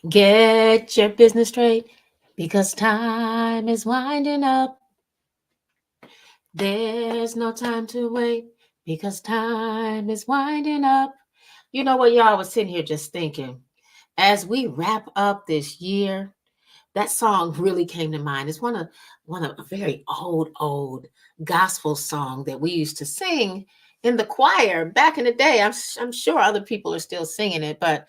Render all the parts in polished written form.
Get your business straight because time is winding up. There's no time to wait because time is winding up. You know what, y'all? I was sitting here just thinking as we wrap up this year, that song really came to mind. It's one of a very old gospel song that we used to sing in the choir back in the day. I'm sure other people are still singing it, but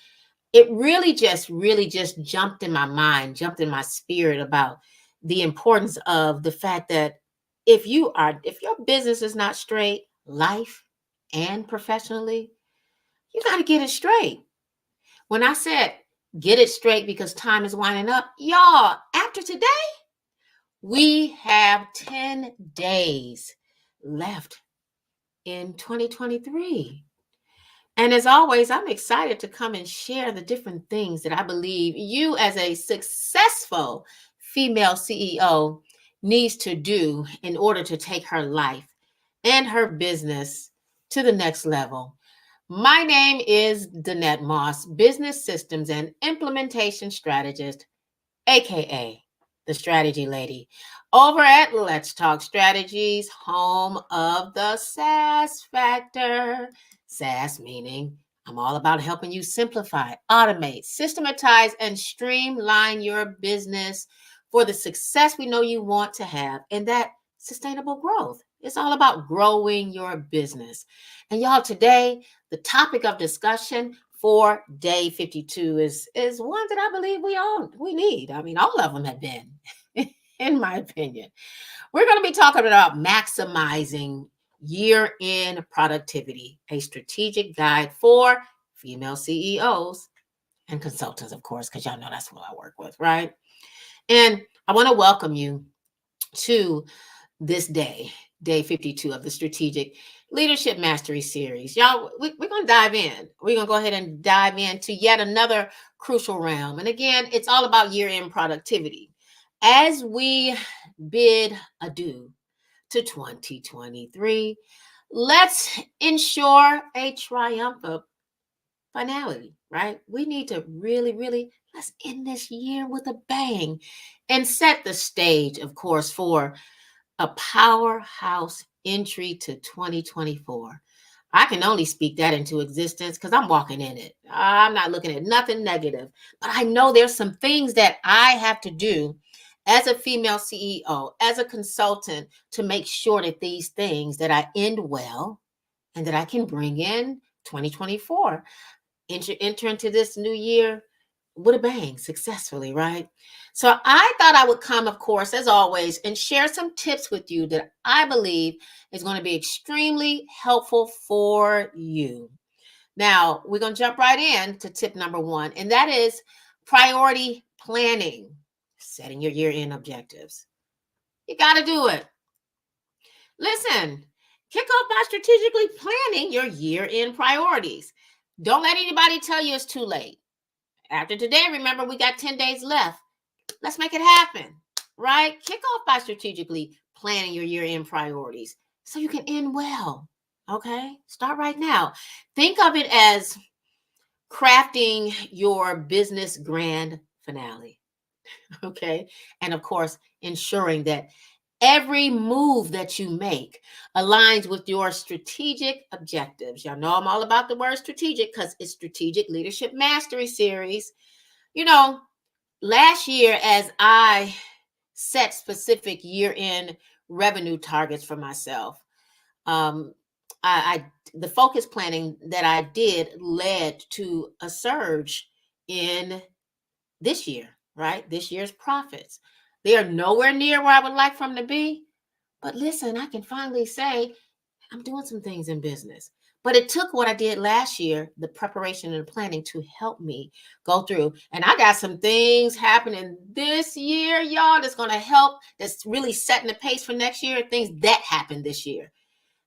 it really just jumped in my mind, jumped in my spirit about the importance of the fact that if your business is not straight, life and professionally, you got to get it straight. When I said get it straight because time is winding up, y'all, after today, we have 10 days left in 2023. And as always, I'm excited to come and share the different things that I believe you, as a successful female CEO, needs to do in order to take her life and her business to the next level. My name is Danette Moss, business systems and implementation strategist, aka the strategy lady, over at Let's Talk Strategies, home of the SaaS factor. SaaS meaning I'm all about helping you simplify, automate, systematize, and streamline your business for the success we know you want to have and that sustainable growth. It's all about growing your business. And y'all, today, the topic of discussion for day 52 is one that I believe we need. I mean, all of them have been, in my opinion. We're going to be talking about maximizing year-end productivity, a strategic guide for female CEOs and consultants, of course, because y'all know that's what I work with, right? And I want to welcome you to this day 52 of the Strategic Leadership Mastery Series. Y'all, we're going to dive in. We're going to go ahead and dive into yet another crucial realm. And again, it's all about year-end productivity. As we bid adieu to 2023, let's ensure a triumphant finality, right? We need to really, let's end this year with a bang and set the stage, of course, for a powerhouse entry to 2024. I can only speak that into existence because I'm walking in it. I'm not looking at nothing negative, but I know there's some things that I have to do as a female CEO, as a consultant, to make sure that these things that I end well and that I can bring in 2024, enter into this new year with a bang successfully, right? So I thought I would come, of course, as always, and share some tips with you that I believe is going to be extremely helpful for you. Now, we're going to jump right in to tip number one, and that is priority planning, setting your year-end objectives. You got to do it. Listen, kick off by strategically planning your year-end priorities. Don't let anybody tell you it's too late. After today, remember, we got 10 days left. Let's make it happen, right? Kick off by strategically planning your year-end priorities so you can end well, okay? Start right now. Think of it as crafting your business grand finale, okay? And of course, ensuring that every move that you make aligns with your strategic objectives. Y'all know I'm all about the word strategic because it's Strategic Leadership Mastery Series. You know, last year, as I set specific year-end revenue targets for myself, um, I the focus planning that I did led to a surge in this year, right? This year's profits. They are nowhere near where I would like for them to be. But listen, I can finally say I'm doing some things in business. But it took what I did last year, the preparation and the planning, to help me go through. And I got some things happening this year, y'all, that's going to help, that's really setting the pace for next year. Things that happened this year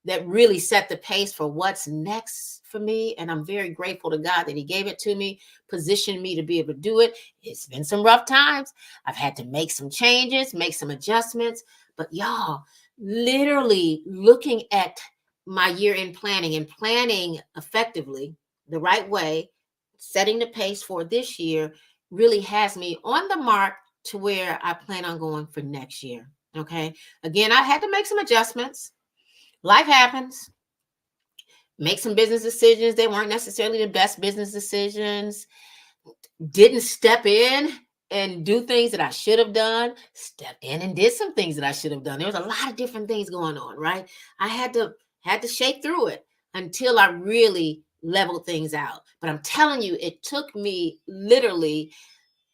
that really set the pace for what's next for me. And I'm very grateful to God that He gave it to me, positioned me to be able to do it. It's been some rough times. I've had to make some changes, make some adjustments. But y'all, literally looking at my year-end planning and planning effectively the right way, setting the pace for this year, really has me on the mark to where I plan on going for next year. Okay. Again, I had to make some adjustments. Life happens. Make some business decisions. They weren't necessarily the best business decisions. Didn't step in and do things that I should have done. Stepped in and did some things that I should have done. There was a lot of different things going on, right? I had to shake through it until I really leveled things out. But I'm telling you, it took me literally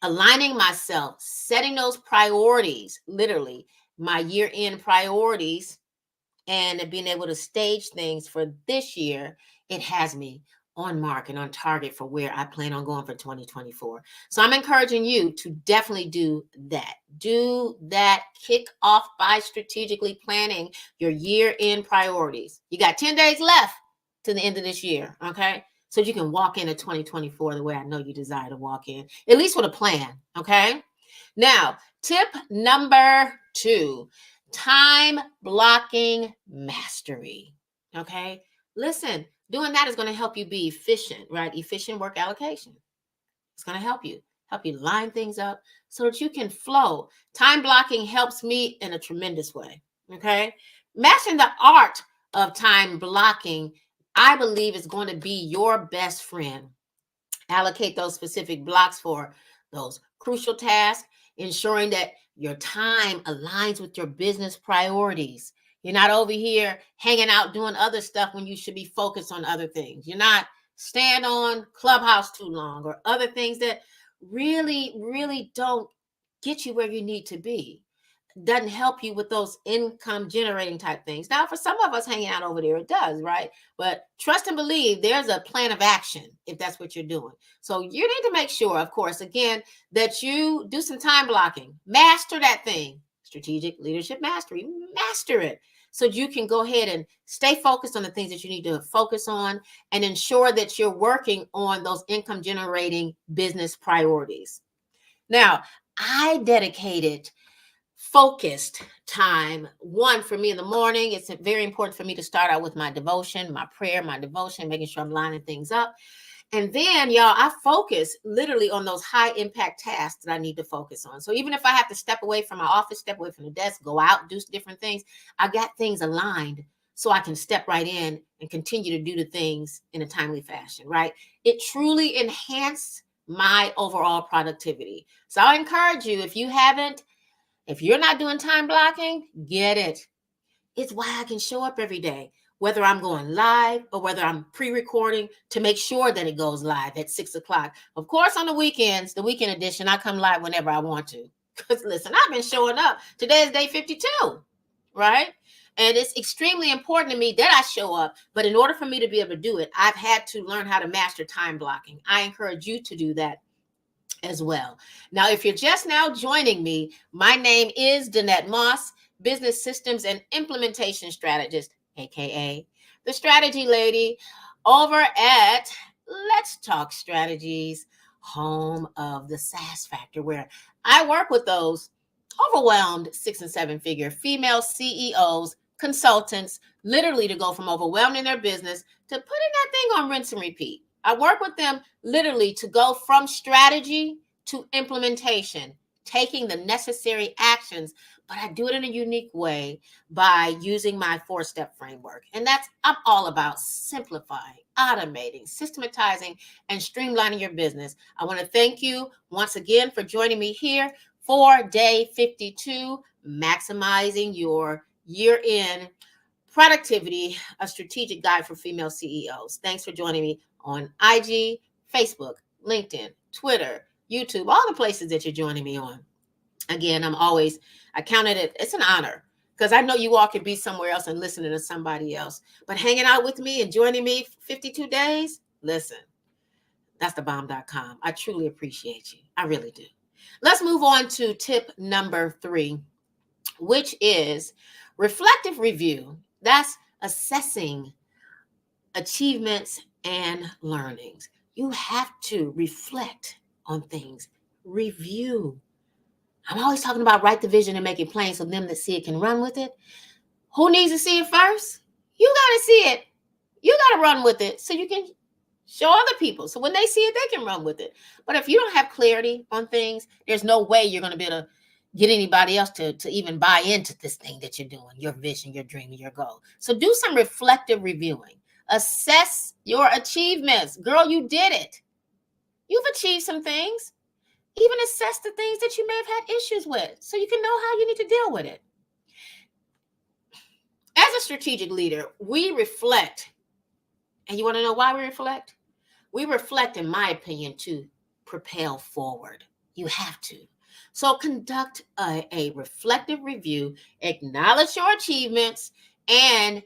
aligning myself, setting those priorities, literally my year-end priorities, and being able to stage things for this year. It has me on mark and on target for where I plan on going for 2024. So I'm encouraging you to definitely do that. Do that. Kick off by strategically planning your year-end priorities. You got 10 days left to the end of this year, okay? So you can walk into 2024 the way I know you desire to walk in, at least with a plan, okay? Now, tip number 2, time blocking mastery. Okay. Listen, doing that is going to help you be efficient, right? Efficient work allocation. It's going to help you line things up so that you can flow. Time blocking helps me in a tremendous way. Okay. Mastering the art of time blocking, I believe, is going to be your best friend. Allocate those specific blocks for those crucial tasks, ensuring that your time aligns with your business priorities. You're not over here hanging out doing other stuff when you should be focused on other things. You're not staying on Clubhouse too long or other things that really don't get you where you need to be. Doesn't help you with those income generating type things. Now, for some of us hanging out over there, it does, right? But trust and believe there's a plan of action if that's what you're doing. So you need to make sure, of course, again, that you do some time blocking, master that thing, strategic leadership mastery, master it. So you can go ahead and stay focused on the things that you need to focus on and ensure that you're working on those income generating business priorities. Now, I dedicated focused time. One, for me in the morning, it's very important for me to start out with my devotion, my prayer, my devotion, making sure I'm lining things up. And then, y'all, I focus literally on those high impact tasks that I need to focus on. So even if I have to step away from my office, step away from the desk, go out, do different things, I got things aligned so I can step right in and continue to do the things in a timely fashion, right? It truly enhanced my overall productivity. So I encourage you, if you're not doing time blocking, get it. It's why I can show up every day, whether I'm going live or whether I'm pre-recording to make sure that it goes live at 6 o'clock. Of course, on the weekends, the weekend edition, I come live whenever I want to. Because listen, I've been showing up. Today is day 52, right? And it's extremely important to me that I show up. But in order for me to be able to do it, I've had to learn how to master time blocking. I encourage you to do that as well. Now, if you're just now joining me, my name is Danette Moss, business systems and implementation strategist, aka the strategy lady, over at Let's Talk Strategies, home of the SaaS Factor, where I work with those overwhelmed 6 and 7 figure female CEOs, consultants, literally to go from overwhelmed in their business to putting that thing on rinse and repeat. I work with them literally to go from strategy to implementation, taking the necessary actions, but I do it in a unique way by using my 4-step framework. And I'm all about simplifying, automating, systematizing, and streamlining your business. I want to thank you once again for joining me here for day 52, maximizing your year-end productivity, a strategic guide for female CEOs. Thanks for joining me on IG, Facebook, LinkedIn, Twitter, YouTube, all the places that you're joining me on. Again, I counted it, it's an honor because I know you all could be somewhere else and listening to somebody else. But hanging out with me and joining me 52 days, listen, that's thebomb.com. I truly appreciate you. I really do. Let's move on to tip number 3, which is reflective review. That's assessing achievements and learnings. You have to reflect on things, review. I'm always talking about write the vision and make it plain so them that see it can run with it. Who needs to see it first? You got to see it. You got to run with it so you can Show other people. So when they see it, they can run with it. But if you don't have clarity on things, there's no way you're going to be able to get anybody else to even buy into this thing that you're doing, your vision, your dream, and your goal. So do some reflective reviewing. Assess your achievements. Girl, you did it. You've achieved some things. Even assess the things that you may have had issues with so you can know how you need to deal with it. As a strategic leader, we reflect. And you want to know why we reflect? We reflect, in my opinion, to propel forward. You have to. So conduct a reflective review, acknowledge your achievements, and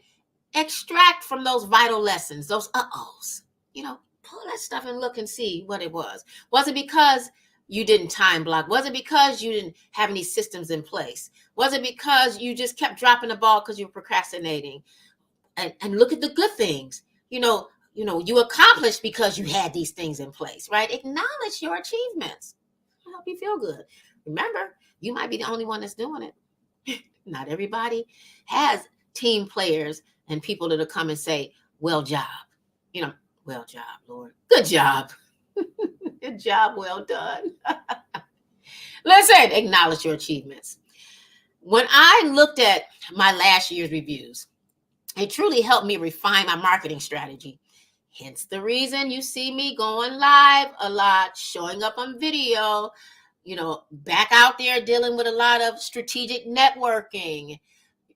extract from those vital lessons, those uh-ohs. Pull that stuff and look and see what it was. Was it because you didn't time block? Was it because you didn't have any systems in place? Was it because you just kept dropping the ball because you were procrastinating? And look at the good things. You accomplished because you had these things in place, right? Acknowledge your achievements. It'll help you feel good. Remember, you might be the only one that's doing it. Not everybody has team players and people that'll come and say, well job. Well job, Lord. Good job. Good job, well done. Listen, acknowledge your achievements. When I looked at my last year's reviews, it truly helped me refine my marketing strategy. Hence the reason you see me going live a lot, showing up on video, back out there dealing with a lot of strategic networking.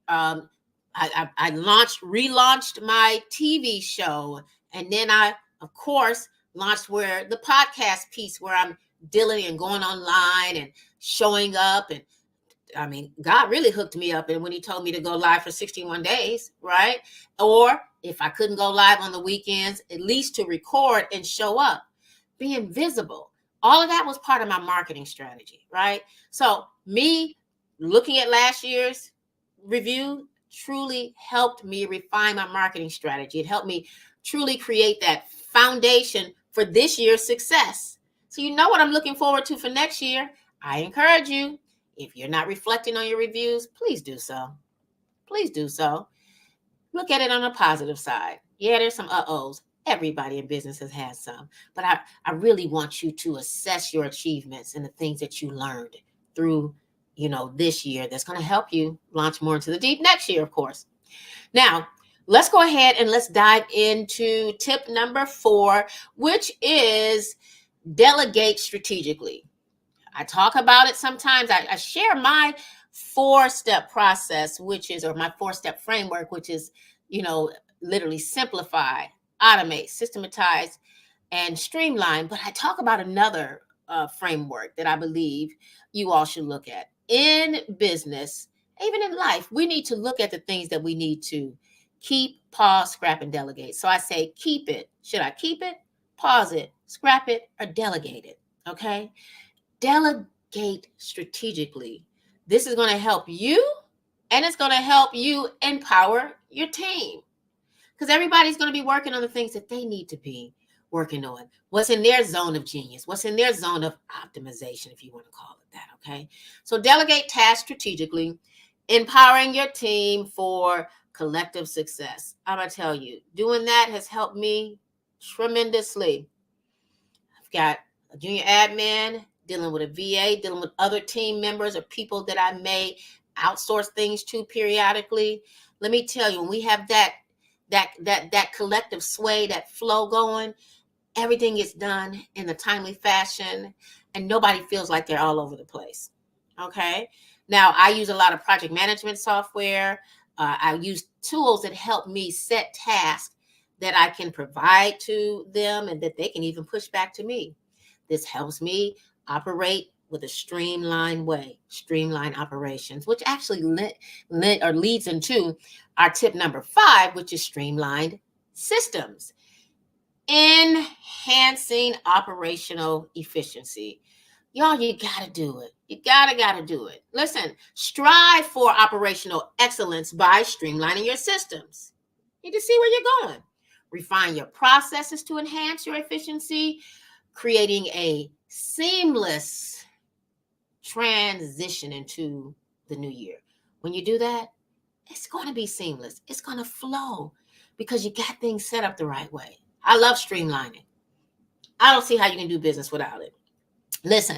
I relaunched my TV show. And then I, of course, launched the podcast piece where I'm dealing and going online and showing up. And God really hooked me up. And when he told me to go live for 61 days, right? Or if I couldn't go live on the weekends, at least to record and show up, being visible. All of that was part of my marketing strategy, right? So me looking at last year's review truly helped me refine my marketing strategy. It helped me truly create that foundation for this year's success. So you know what I'm looking forward to for next year. I encourage you, if you're not reflecting on your reviews, please do so. Please do so. Look at it on a positive side. Yeah, there's some uh-ohs. Everybody in business has had some. But I really want you to assess your achievements and the things that you learned through, this year that's going to help you launch more into the deep next year, of course. Now, let's go ahead and let's dive into tip number 4, which is delegate strategically. I talk about it sometimes. I share my 4-step process, or my 4-step framework, which is, literally simplify, automate, systematize, and streamline. But I talk about another framework that I believe you all should look at. In business, even in life, we need to look at the things that we need to keep, pause, scrap, and delegate. So I say, keep it. Should I keep it, pause it, scrap it, or delegate it? Okay. Delegate strategically. This is going to help you, and it's going to help you empower your team, because everybody's going to be working on the things that they need to be working on. What's in their zone of genius, what's in their zone of optimization, if you want to call it that. Okay. So delegate tasks strategically, empowering your team for collective success. I'm going to tell you, doing that has helped me tremendously. I've got a junior admin, dealing with a VA, dealing with other team members or people that I may outsource things to periodically. Let me tell you, when we have that collective sway, that flow going, everything gets done in a timely fashion and nobody feels like they're all over the place. Okay. Now, I use a lot of project management software. I use tools that help me set tasks that I can provide to them and that they can even push back to me. This helps me operate with a streamlined way, streamline operations, which actually leads into our tip number 5, which is streamlined systems. Enhancing operational efficiency. Y'all, you got to do it. You got to do it. Listen, strive for operational excellence by streamlining your systems. You need to see where you're going. Refine your processes to enhance your efficiency, creating a seamless transition into the new year. When you do that, it's going to be seamless. It's going to flow because you got things set up the right way. I love streamlining. I don't see how you can do business without it. Listen,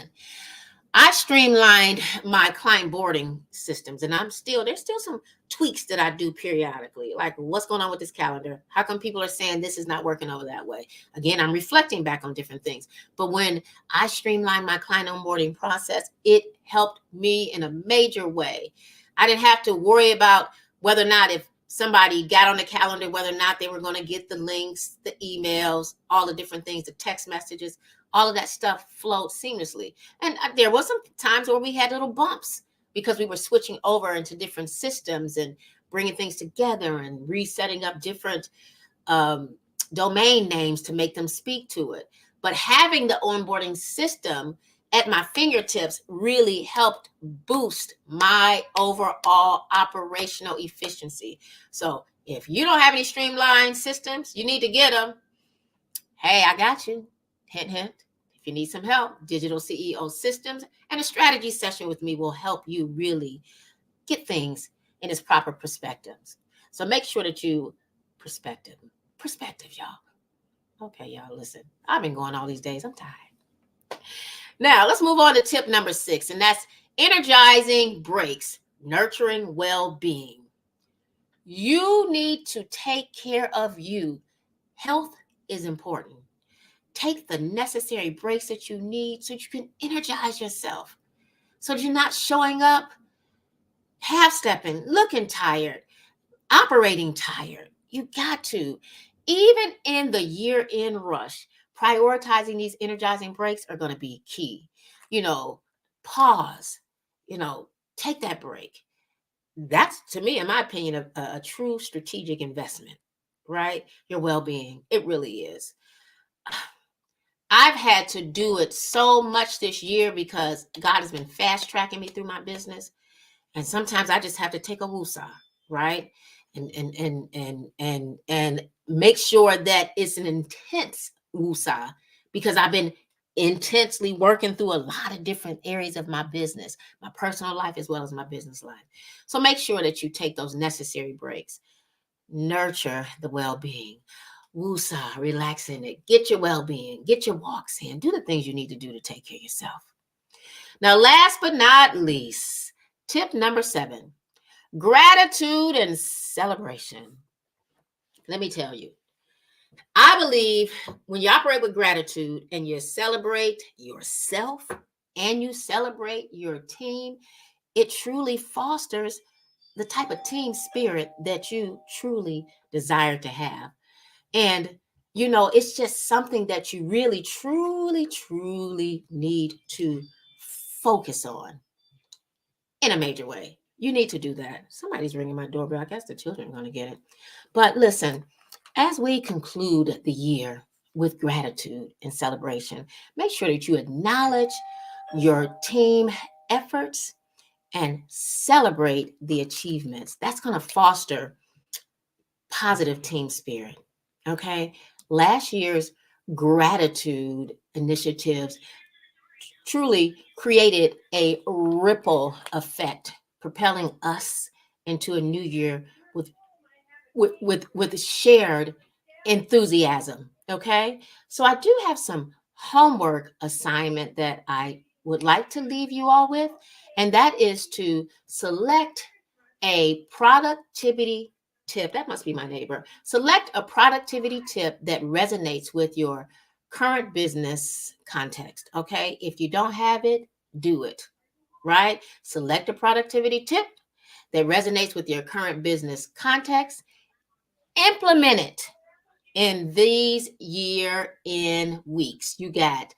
I streamlined my client boarding systems, and there's still some tweaks that I do periodically. Like, what's going on with this calendar? How come people are saying this is not working over that way? Again, I'm reflecting back on different things. But when I streamlined my client onboarding process, it helped me in a major way. I didn't have to worry about whether or not, if somebody got on the calendar, whether or not they were going to get the links, the emails, all the different things, the text messages, all of that stuff flowed seamlessly. And there was some times where we had little bumps because we were switching over into different systems and bringing things together and resetting up different um, domain names to make them speak to it. But having the onboarding system at my fingertips really helped boost my overall operational efficiency. So if you don't have any streamlined systems, you need to get them. Hey, I got you. Hint, hint. If you need some help, digital CEO systems and a strategy session with me will help you really get things in its proper perspectives. So make sure that you perspective, y'all. Okay, y'all, listen. I've been going all these days. I'm tired. Now, let's move on to tip number 6, and that's energizing breaks, nurturing well-being. You need to take care of you. Health is important. Take the necessary breaks that you need so you can energize yourself, so that you're not showing up half-stepping, looking tired, operating tired. You got to. Even in the year-end rush, prioritizing these energizing breaks are going to be key. Pause, take that break. That's, to me, in my opinion, a true strategic investment, right? Your well-being. It really is. I've had to do it so much this year because God has been fast tracking me through my business. And sometimes I just have to take a woosah, right? And make sure that it's an intense woosah, because I've been intensely working through a lot of different areas of my business, my personal life as well as my business life. So make sure that you take those necessary breaks. Nurture the well-being. Woosah, relax in it. Get your well-being. Get your walks in. Do the things you need to do to take care of yourself. Now, last but not least, tip number 7, gratitude and celebration. Let me tell you, I believe when you operate with gratitude and you celebrate yourself and you celebrate your team, it truly fosters the type of team spirit that you truly desire to have. And, it's just something that you really, truly, truly need to focus on in a major way. You need to do that. Somebody's ringing my doorbell. I guess the children are going to get it. But listen, as we conclude the year with gratitude and celebration, make sure that you acknowledge your team efforts and celebrate the achievements. That's going to foster positive team spirit. Okay. Last year's gratitude initiatives truly created a ripple effect, propelling us into a new year with shared enthusiasm. Okay. So I do have some homework assignment that I would like to leave you all with, and that is to select a productivity tip. That must be my neighbor. Select a productivity tip that resonates with your current business context. Okay. If you don't have it, do it, right? Select a productivity tip that resonates with your current business context. Implement it in these year in weeks. You got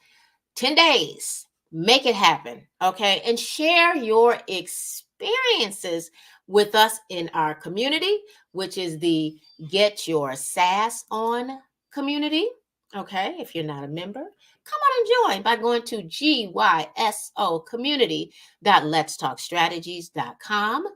10 days. Make it happen. Okay. And share your experiences with us in our community, which is the Get Your SaaS On community. Okay. If you're not a member, come on and join by going to GYSO community.letstalkstrategies.com.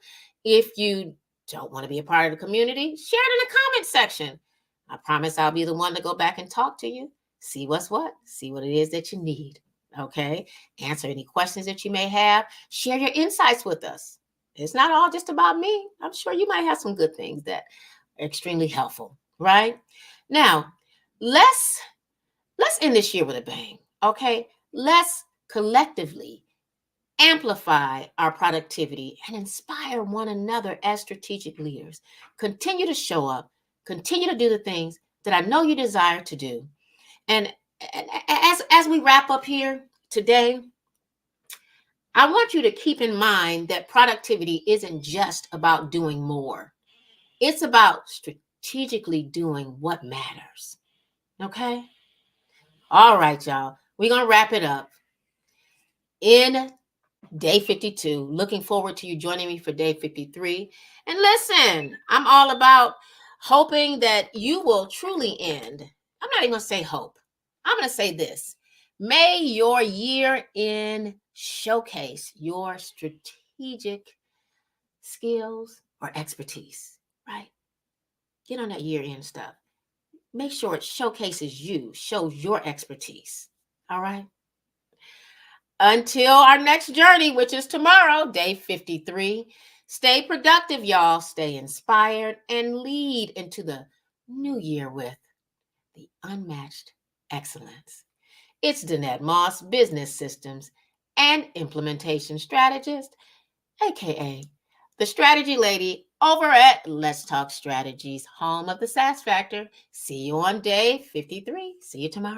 If you don't want to be a part of the community, share it in the comment section. I promise I'll be the one to go back and talk to you. See what's what. See what it is that you need. Okay. Answer any questions that you may have. Share your insights with us. It's not all just about me. I'm sure you might have some good things that are extremely helpful, right? Now, let's end this year with a bang. Okay, let's collectively amplify our productivity and inspire one another as strategic leaders. Continue to show up, continue to do the things that I know you desire to do. And as we wrap up here today, I want you to keep in mind that productivity isn't just about doing more. It's about strategically doing what matters. Okay? All right, y'all. We're going to wrap it up in day 52. Looking forward to you joining me for day 53. And listen, I'm all about hoping that you will truly end. I'm not even going to say hope. I'm going to say this. May your year end showcase your strategic skills or expertise, right? Get on that year end stuff. Make sure it showcases you, shows your expertise. All right? Until our next journey, which is tomorrow, day 53, stay productive, y'all. Stay inspired and lead into the new year with the unmatched excellence. It's Danette Moss, business systems and implementation strategist, aka the strategy lady over at Let's Talk Strategies, home of the SaaS Factor. See you on day 53. See you tomorrow.